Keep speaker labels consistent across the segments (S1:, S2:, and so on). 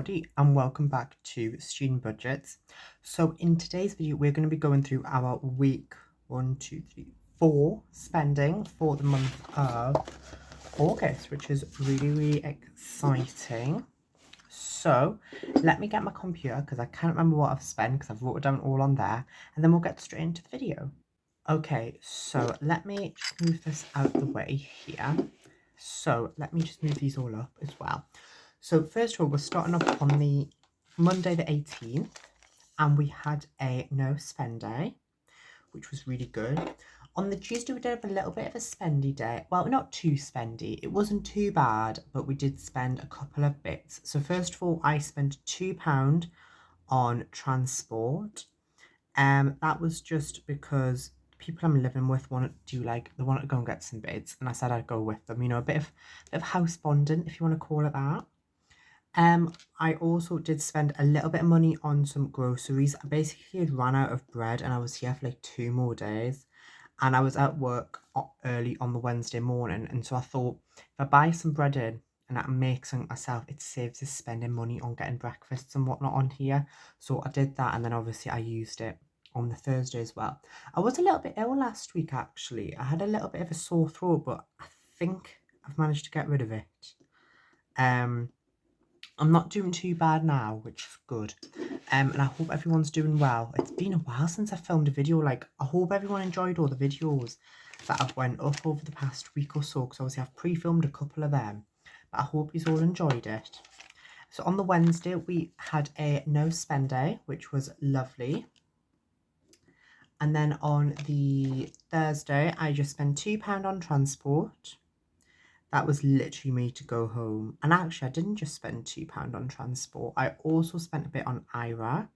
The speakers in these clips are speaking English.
S1: everybody, and welcome back to Student Budgets. So in today's video we're going to be going through our week 4 spending for the month of August, which is really exciting. So let me get my computer because I can't remember what I've spent because I've wrote it down all on there, and then we'll get straight into the video. Okay, so let me just move this out the way here. So let me just move these all up as well. So first of all, we're starting off on the Monday the 18th, and we had a no spend day, which was really good. On the Tuesday, we did have a little bit of a spendy day. Well, not too spendy. It wasn't too bad, but we did spend a couple of bits. So first of all, I spent £2 on transport. That was just because people I'm living with wanted to go and get some bits, and I said I'd go with them. You know, a bit of house bonding, if you want to call it that. I also did spend a little bit of money on some groceries. I basically had run out of bread, and I was here for like 2 more days, and I was at work early on the Wednesday morning, and so I thought if I buy some bread in and I make something myself, it saves us spending money on getting breakfasts and whatnot on here. So I did that, and then obviously I used it on the Thursday as well. I was a little bit ill last week actually. I had a little bit of a sore throat, but I think I've managed to get rid of it. I'm not doing too bad now, which is good. And I hope everyone's doing well. It's been a while since I filmed a video. Like, I hope everyone enjoyed all the videos that I've went up over the past week or so, because obviously I've pre-filmed a couple of them. But I hope you all enjoyed it. So on the Wednesday, we had a no spend day, which was lovely. And then on the Thursday, I just spent £2 on transport. That was literally me to go home. And actually, I didn't just spend £2 on transport. I also spent a bit on Ira,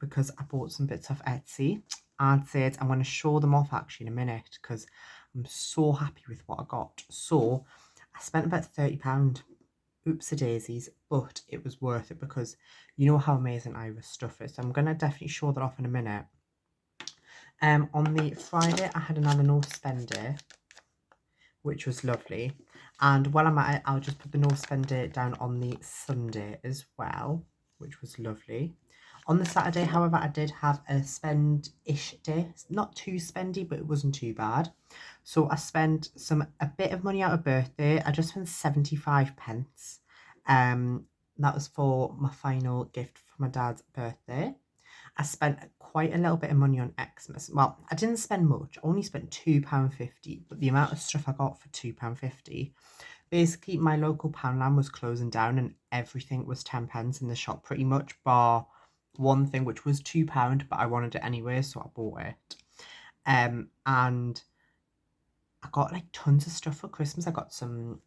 S1: because I bought some bits off Etsy. I'm going to show them off actually in a minute because I'm so happy with what I got. So I spent about £30. Oopsie daisies, but it was worth it because you know how amazing Ira's stuff is. So I'm going to definitely show that off in a minute. On the Friday, I had another no spend day, which was lovely. And while I'm at it, I'll just put the no spend day down on the Sunday as well, which was lovely. On the Saturday, however, I did have a spend-ish day. Not too spendy, but it wasn't too bad. So I spent a bit of money out of birthday. I just spent 75 pence. That was for my final gift for my dad's birthday. I spent quite a little bit of money on Xmas. Well, I didn't spend much. I only spent £2.50, but the amount of stuff I got for £2.50, basically my local Poundland was closing down and everything was 10 pence in the shop pretty much, bar one thing which was £2, but I wanted it anyway, so I bought it. And I got like tons of stuff for Christmas. I got some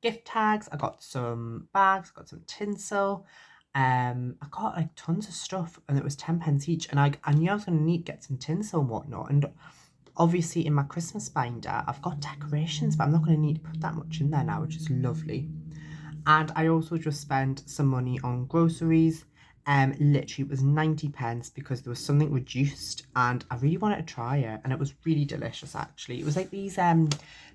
S1: gift tags, I got some bags, I got some tinsel. I got like tons of stuff, and it was 10 pence each, and I knew I was going to need to get some tinsel and whatnot. And obviously in my Christmas binder I've got decorations, but I'm not going to need to put that much in there now, which is lovely. And I also just spent some money on groceries. Literally it was 90 pence because there was something reduced and I really wanted to try it, and it was really delicious actually. It was like these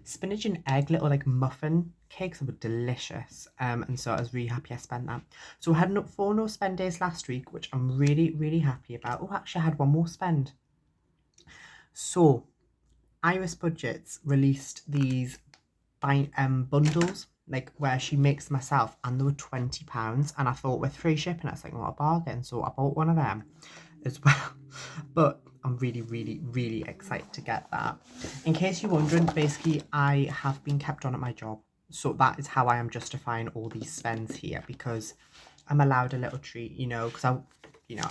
S1: spinach and egg little like muffin cakes that were delicious, and so I was really happy I spent that. So we had 4 no spend days last week, which I'm really happy about. Oh, actually I had one more spend. So Iris Budgets released these bundles, like where she makes myself, and they were £20, and I thought with free shipping I was like, what a bargain. So I bought one of them as well. But I'm really excited to get that. In case you're wondering, basically I have been kept on at my job, so that is how I am justifying all these spends here, because I'm allowed a little treat, you know, because I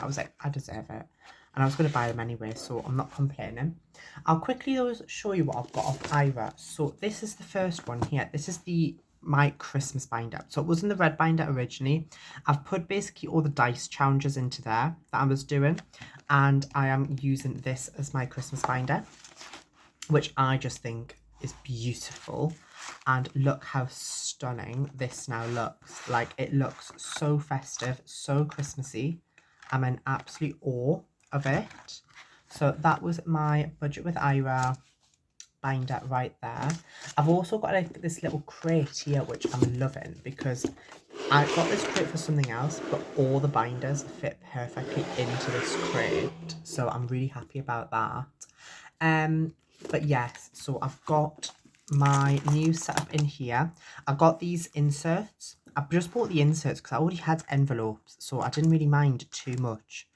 S1: was like, I deserve it, and I was going to buy them anyway, so I'm not complaining. I'll quickly show you what I've got off Ira. So this is the first one here. This is my Christmas binder. So it wasn't the red binder originally. I've put basically all the dice challenges into there that I was doing, and I am using this as my Christmas binder, which I just think is beautiful. And look how stunning this now looks. Like, it looks so festive, so Christmassy. I'm in absolute awe of it. So that was my budget with Ira binder right there. I've also got like this little crate here, which I'm loving, because I got this crate for something else, but all the binders fit perfectly into this crate, so I'm really happy about that. But yes, so I've got my new setup in here. I've got these inserts. I've just bought the inserts because I already had envelopes, so I didn't really mind too much.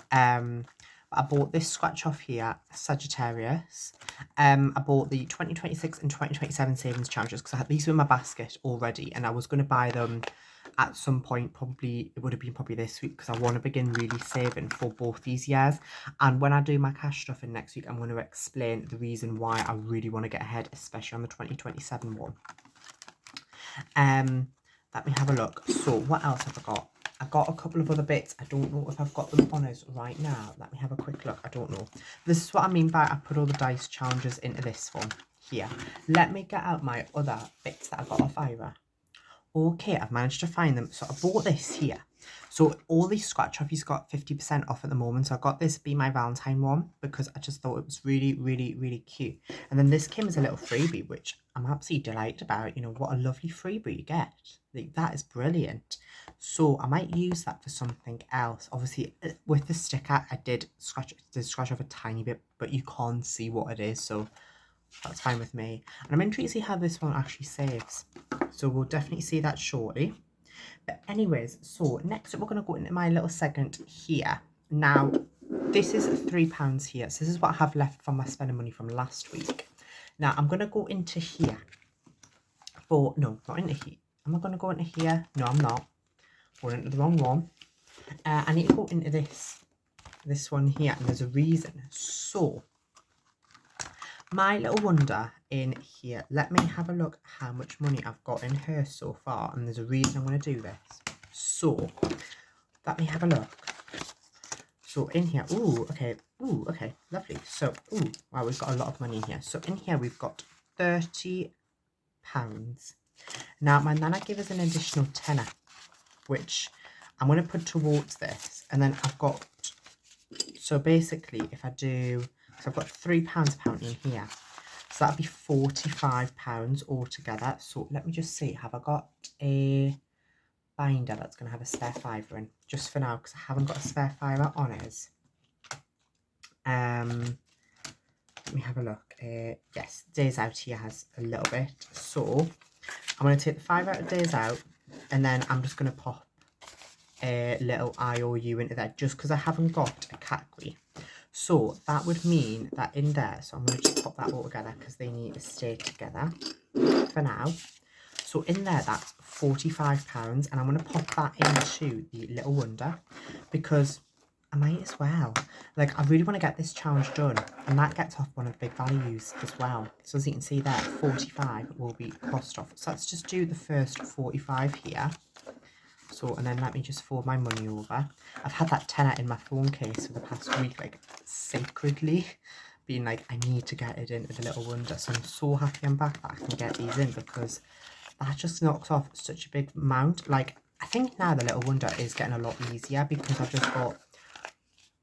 S1: But I bought this scratch off here, Sagittarius. I bought the 2026 and 2027 savings challenges because I had these in my basket already, and I was going to buy them at some point. Probably it would have been probably this week because I want to begin really saving for both these years. And when I do my cash stuff in next week, I'm going to explain the reason why I really want to get ahead, especially on the 2027 one. Let me have a look. So what else have I got? I got a couple of other bits. I don't know if I've got them on us right now. Let me have a quick look. I don't know. This is what I mean by I put all the dice challenges into this one here. Let me get out my other bits that I got off Ira. Okay, I've managed to find them. So I bought this here. So all these scratch offies got 50% off at the moment. So I got this Be My Valentine one because I just thought it was really, really, really cute. And then this came as a little freebie, which I'm absolutely delighted about. You know, what a lovely freebie you get. Like, that is brilliant. So I might use that for something else. Obviously, with the sticker, I did scratch off a tiny bit, but you can't see what it is. So that's fine with me. And I'm intrigued to see how this one actually saves. So we'll definitely see that shortly. But anyways, so next up we're going to go into my little segment here. Now, this is £3 here. So this is what I have left from my spending money from last week. Now, I'm going to go into here. No, not into here. Am I going to go into here? No, I'm not. Going into the wrong one. I need to go into this one here, and there's a reason. So, my little wonder in here, let me have a look how much money I've got in her so far, and there's a reason I'm going to do this. So let me have a look. So in here, okay, lovely. So wow, we've got a lot of money in here. So in here we've got £30. Now my nana gave us an additional tenner, which I'm going to put towards this, and then I've got, so basically if I do, so I've got £3 in here, so that'd be £45 altogether. So let me just see, have I got a binder that's going to have a spare fiver in, just for now, because I haven't got a spare fiver on us. Let me have a look. Yes, Days Out here has a little bit, so I'm going to take the 5 out of Days Out, and then I'm just going to pop a little IOU into there, just because I haven't got a category. So that would mean that in there, so I'm going to just pop that all together because they need to stay together for now. So in there, that's £45, and I'm going to pop that into the Little Wonder because I might as well. Like, I really want to get this challenge done, and that gets off one of the big values as well. So as you can see there, 45 will be crossed off. So let's just do the first 45 here. So, and then let me just fold my money over. I've had that tenner in my phone case for the past week, like, sacredly, being like, I need to get it into the Little Wonder. So I'm so happy I'm back that I can get these in, because that just knocks off such a big amount. Like, I think now the Little Wonder is getting a lot easier because I've just got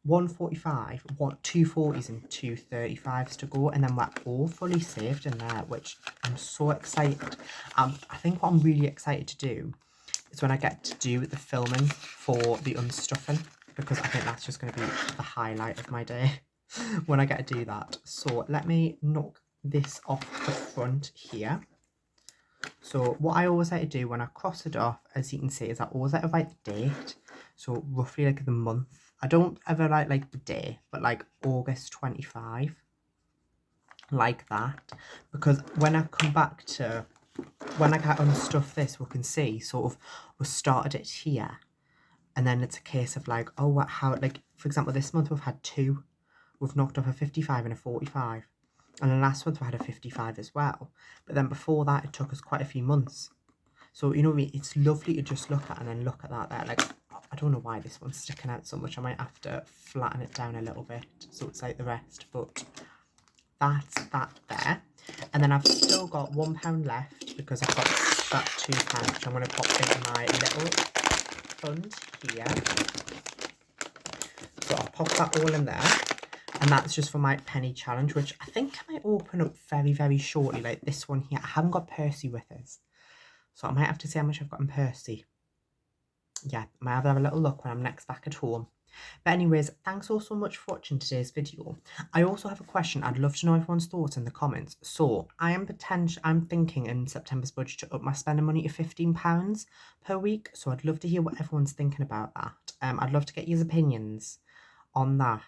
S1: 145, 2 40s and 2 35s to go, and then we're all fully saved in there, which I'm so excited. I think what I'm really excited to do is when I get to do the filming for the unstuffing, because I think that's just going to be the highlight of my day when I get to do that. So let me knock this off the front here. So what I always like to do when I cross it off, as you can see, is I always like to write the date. So roughly like the month. I don't ever write like the day, but like August 25, like that. Because when I come back to, when I get unstuff this, we can see sort of we started it here. And then it's a case of like, oh, what, how, like, for example, this month we've had 2. We've knocked off a 55 and a 45. And then last month we had a 55 as well. But then before that, it took us quite a few months. So, you know what I mean? It's lovely to just look at and then look at that there. Like, I don't know why this one's sticking out so much. I might have to flatten it down a little bit so it's like the rest. But that's that there. And then I've still got £1 left because I've got that £2, which I'm going to pop into my little fund here. So I'll pop that all in there. And that's just for my penny challenge, which I think I might open up very, very shortly, like this one here. I haven't got Percy with us, so I might have to see how much I've got in Percy. yeah, I might have a little look when I'm next back at home. But anyways, thanks all so much for watching today's video. I also have a question. I'd love to know everyone's thoughts in the comments. So I'm thinking in September's budget to up my spending money to £15 per week. So I'd love to hear what everyone's thinking about that. I'd love to get your opinions on that.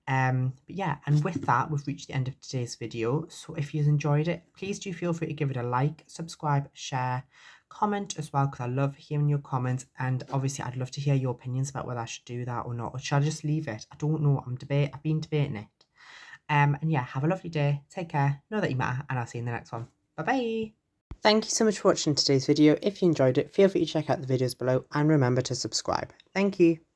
S1: But yeah, and with that, we've reached the end of today's video. So if you've enjoyed it, please do feel free to give it a like, subscribe, share, comment as well, because I love hearing your comments. And obviously I'd love to hear your opinions about whether I should do that or not, or should I just leave it? I don't know. I've been debating it. And yeah, have a lovely day. Take care. Know that you matter, and I'll see you in the next one. Bye bye. Thank you so much for watching today's video. If you enjoyed it, feel free to check out the videos below and remember to subscribe. Thank you.